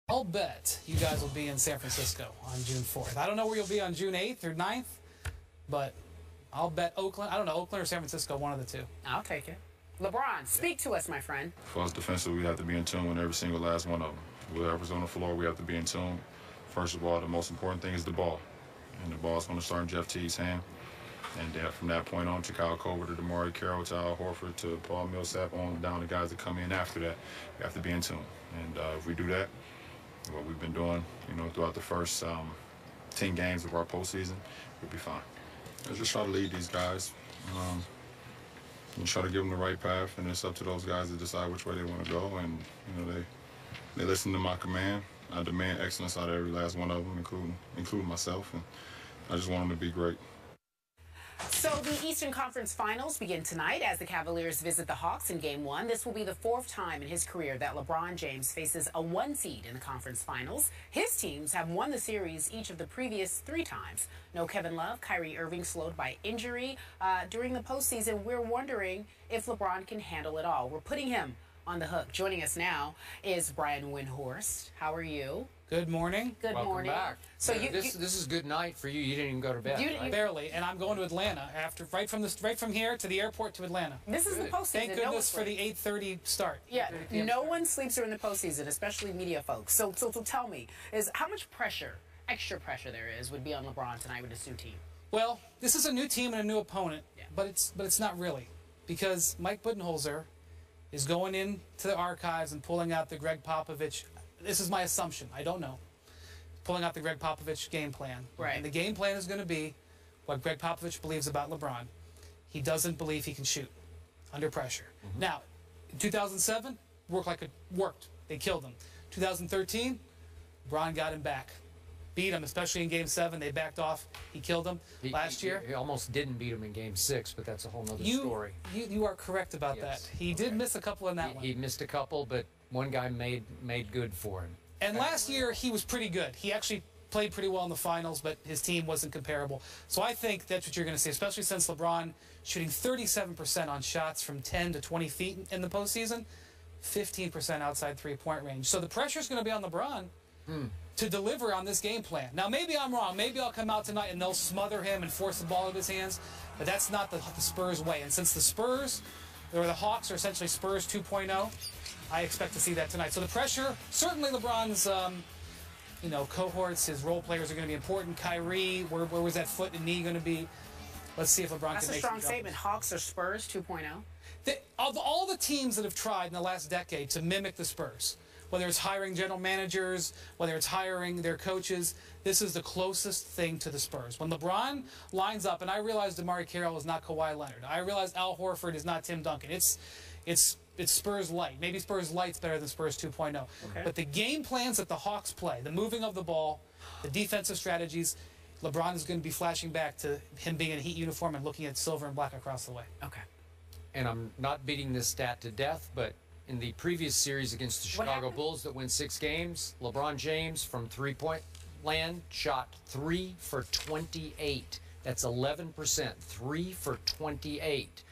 I'll bet you guys will be in San Francisco on June 4th. I don't know where you'll be on June 8th or 9th, but I'll bet Oakland. I don't know, Oakland or San Francisco, one of the two. I'll take it. LeBron, speak to us, my friend. For us defensively, we have to be in tune with every single last one of them. Whoever's on the floor, we have to be in tune. First of all, the most important thing is the ball. And the ball's going to start in Jeff Teague's hand. And from that point on, to Kyle Korver, to DeMarre Carroll, to Al Horford, to Paul Millsap, on down the guys that come in after that, we have to be in tune. And if we do that, what we've been doing, throughout the first 10 games of our postseason, we'll be fine. Let's just try to lead these guys and try to give them the right path, and it's up to those guys to decide which way they want to go. And they listen to my command. I demand excellence out of every last one of them, including myself, and I just want them to be great. So the Eastern Conference Finals begin tonight as the Cavaliers visit the Hawks in Game 1. This will be the 4th time in his career that LeBron James faces a 1 seed in the conference finals. His teams have won the series each of the previous 3 times. No Kevin Love, Kyrie Irving slowed by injury. During the postseason, we're wondering if LeBron can handle it all. We're putting him on the hook. Joining us now is Brian Windhorst. How are you? Good morning. Good morning. Welcome back. So this is good night for you. You didn't even go to bed. Right? Barely, and I'm going to Atlanta right from here to the airport to Atlanta. This is the postseason. Thank goodness for the 8:30 start. Yeah, no one sleeps during the postseason, especially media folks. So tell me, how much pressure, extra pressure there would be on LeBron tonight with this new team? Well, this is a new team and a new opponent, but it's not really, because Mike Budenholzer is going into the archives and pulling out the Greg Popovich. This is my assumption. I don't know. Pulling out the Greg Popovich game plan. Right. And the game plan is going to be what Greg Popovich believes about LeBron. He doesn't believe he can shoot under pressure. Now, in 2007, worked. They killed him. 2013, LeBron got him back. Beat him, especially in Game 7. They backed off. He killed him last year. He almost didn't beat him in Game 6, but that's a whole other story. You are correct about that. He did miss a couple in that one. He missed a couple, but one guy made good for him. And last year, he was pretty good. He actually played pretty well in the finals, but his team wasn't comparable. So I think that's what you're going to see, especially since LeBron shooting 37% on shots from 10 to 20 feet in the postseason, 15% outside three-point range. So the pressure's going to be on LeBron to deliver on this game plan. Now, maybe I'm wrong. Maybe I'll come out tonight and they'll smother him and force the ball out of his hands, but that's not the Spurs way. And since the Spurs, or the Hawks, are essentially Spurs 2.0, I expect to see that tonight. So the pressure, certainly LeBron's, cohorts, his role players are going to be important. Kyrie, where was that foot and knee going to be? Let's see if LeBron can make some That's a strong statement. Hawks or Spurs 2.0? Of all the teams that have tried in the last decade to mimic the Spurs, whether it's hiring general managers, whether it's hiring their coaches, this is the closest thing to the Spurs. When LeBron lines up, and I realize DeMarre Carroll is not Kawhi Leonard. I realize Al Horford is not Tim Duncan. It's Spurs Light. Maybe Spurs Light's better than Spurs 2.0. Okay. But the game plans that the Hawks play, the moving of the ball, the defensive strategies, LeBron is going to be flashing back to him being in a Heat uniform and looking at silver and black across the way. Okay. And I'm not beating this stat to death, but in the previous series against the Chicago Bulls that win 6 games, LeBron James from three-point land shot 3 for 28. That's 11%. 3 for 28.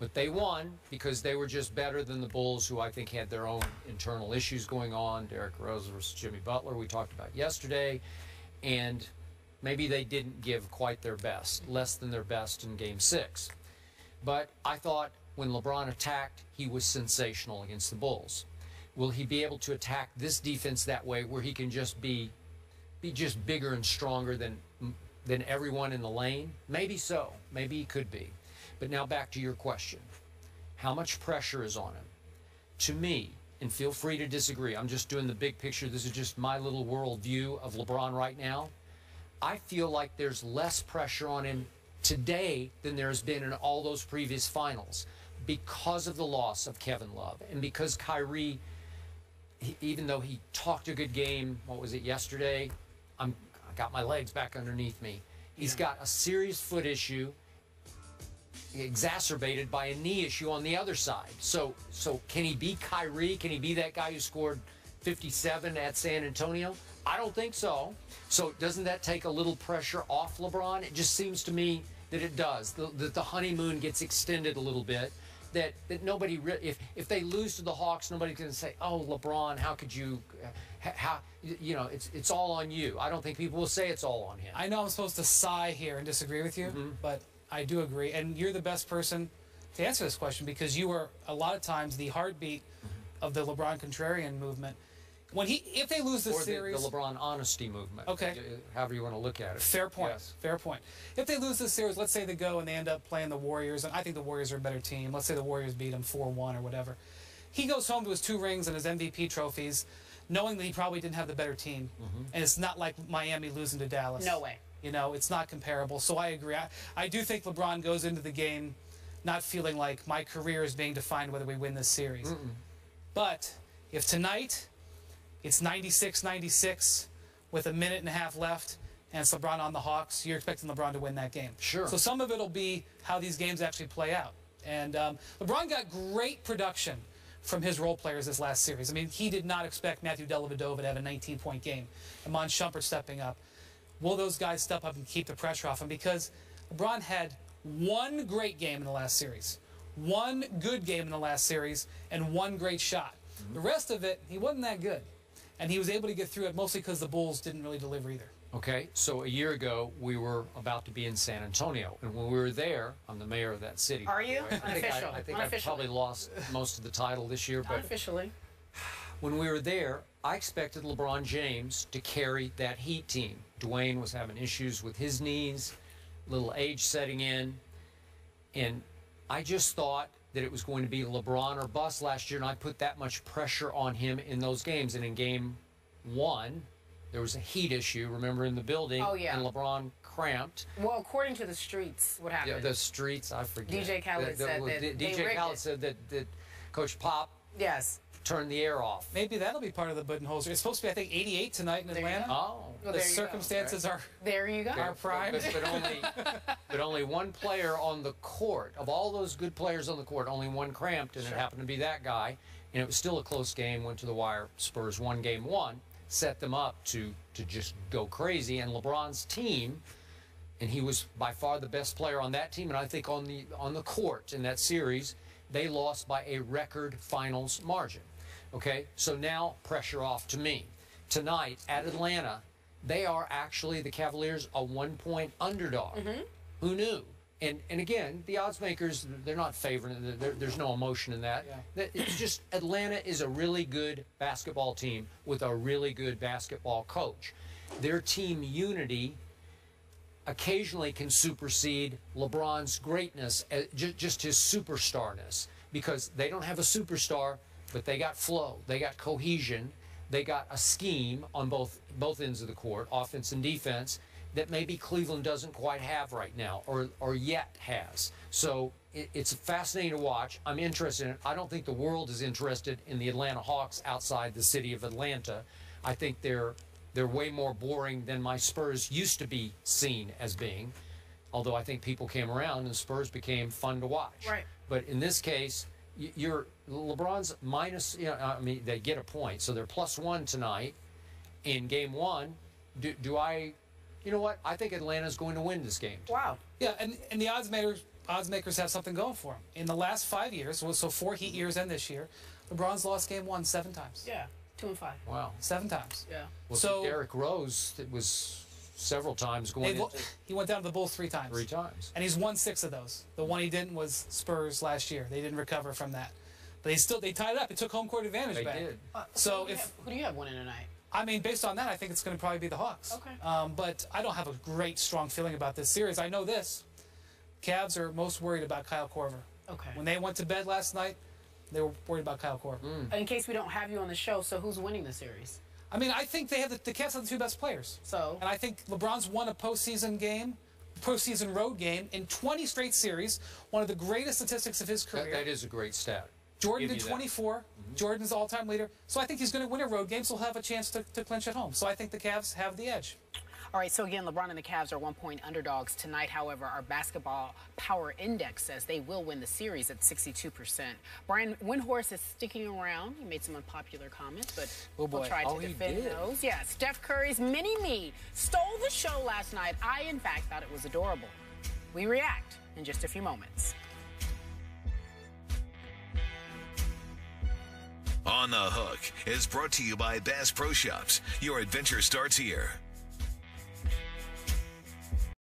But they won because they were just better than the Bulls, who I think had their own internal issues going on. Derrick Rose versus Jimmy Butler, we talked about yesterday. And maybe they didn't give quite their best, less than their best in Game 6. But I thought when LeBron attacked, he was sensational against the Bulls. Will he be able to attack this defense that way, where he can just be just bigger and stronger than everyone in the lane? Maybe so. Maybe he could be. But now back to your question. How much pressure is on him? To me, and feel free to disagree, I'm just doing the big picture. This is just my little world view of LeBron right now. I feel like there's less pressure on him today than there's been in all those previous finals, because of the loss of Kevin Love, and because Kyrie, even though he talked a good game, what was it, yesterday, I got my legs back underneath me. He's got a serious foot issue, exacerbated by a knee issue on the other side. So can he be Kyrie? Can he be that guy who scored 57 at San Antonio? I don't think so. So doesn't that take a little pressure off LeBron? It just seems to me that it does. That the honeymoon gets extended a little bit that nobody really, if they lose to the Hawks, nobody's going to say, oh, LeBron, how could you, how, you know, it's all on you. I don't think people will say it's all on him. I know I'm supposed to sigh here and disagree with you, but I do agree. And you're the best person to answer this question because you are a lot of times the heartbeat of the LeBron contrarian movement. If they lose this or series, the LeBron honesty movement. Okay. However you want to look at it. Fair point. Yes. Fair point. If they lose this series, let's say they go and they end up playing the Warriors, and I think the Warriors are a better team. Let's say the Warriors beat them 4-1 or whatever. He goes home to his 2 rings and his MVP trophies, knowing that he probably didn't have the better team. And it's not like Miami losing to Dallas. No way. You know, it's not comparable. So I agree. I do think LeBron goes into the game not feeling like my career is being defined whether we win this series. But if tonight it's 96-96 with a minute and a half left and it's LeBron on the Hawks, you're expecting LeBron to win that game. Sure. So some of it will be how these games actually play out. And LeBron got great production from his role players this last series. I mean, he did not expect Matthew Dellavedova to have a 19-point game. Iman Shumpert stepping up. Will those guys step up and keep the pressure off him? Because LeBron had 1 great game in the last series, 1 good game in the last series, and 1 great shot. The rest of it, he wasn't that good. And he was able to get through it mostly because the Bulls didn't really deliver either. Okay, so a year ago, we were about to be in San Antonio. And when we were there, I'm the mayor of that city. Are you? Unofficial. I think I've probably lost most of the title this year. But Unofficially. when we were there, I expected LeBron James to carry that Heat team. Dwayne was having issues with his knees, little age setting in. And I just thought that it was going to be LeBron or bust last year, and I put that much pressure on him in those games. And in game 1, there was a heat issue, remember, in the building. Oh, yeah. And LeBron cramped. Well, according to the streets, what happened? Yeah, the streets, I forget. DJ Khaled said that DJ Khaled said that Coach Pop yes. turned the air off. Maybe that'll be part of the Budenholzer. It's supposed to be, I think, 88 tonight in Atlanta. Oh. Well, The there you go. circumstances are There you go. our prime. But only one player on the court. Of all those good players on the court, only one cramped, and it happened to be that guy. And it was still a close game, went to the wire. Spurs won game 1, set them up to just go crazy. And LeBron's team, and he was by far the best player on that team, and I think on the court in that series, they lost by a record finals margin. Okay, so now pressure off to me. Tonight at Atlanta, they are actually, the Cavaliers, a 1-point underdog. Who knew? And again, the odds makers, they're not favoring it. There's no emotion in that. It's just Atlanta is a really good basketball team with a really good basketball coach. Their team unity occasionally can supersede LeBron's greatness, just his superstarness, because they don't have a superstar, but they got flow, they got cohesion, they got a scheme on both ends of the court, offense and defense, that maybe Cleveland doesn't quite have right now, or yet has. So it's fascinating to watch. I'm interested in it. I don't think the world is interested in the Atlanta Hawks outside the city of Atlanta. I think they're way more boring than my Spurs used to be seen as being, although I think people came around and Spurs became fun to watch. Right. But in this case, LeBron's minus, I mean, they get a point, so they're +1 tonight. In game 1, do I, you know what? I think Atlanta's going to win this game. Wow. Yeah, and the odds makers have something going for them. In the last 5 years, so 4 Heat years and this year, LeBron's lost game 1 7 times. Yeah. 2 and 5. Wow. 7 times. Yeah. Well, So Derrick Rose, it was several times going into he went down to the Bulls 3 times. 3 times. And he's won 6 of those. The one he didn't was Spurs last year. They didn't recover from that. But they tied it up. It took home court advantage They back. did. So who do you have winning tonight? I mean, based on that, I think it's going to probably be the Hawks. Okay. But I don't have a great, strong feeling about this series. I know this. Cavs are most worried about Kyle Korver. Okay. When they went to bed last night, they were worried about Kyle Korver. In case we don't have you on the show, so who's winning the series? I mean, I think they have the Cavs have the 2 best players. So? And I think LeBron's won a postseason road game in 20 straight series, one of the greatest statistics of his career. That is a great stat. Jordan did 24. Jordan's the all-time leader. So I think he's going to win a road game, so he'll have a chance to clinch at home. So I think the Cavs have the edge. All right, so again, LeBron and the Cavs are 1-point underdogs tonight. However, our basketball power index says they will win the series at 62%. Brian Windhorst is sticking around. He made some unpopular comments, but we'll try to defend those. Yeah, Steph Curry's mini-me stole the show last night. I, in fact, thought it was adorable. We react in just a few moments. On the Hook is brought to you by Bass Pro Shops. Your adventure starts here.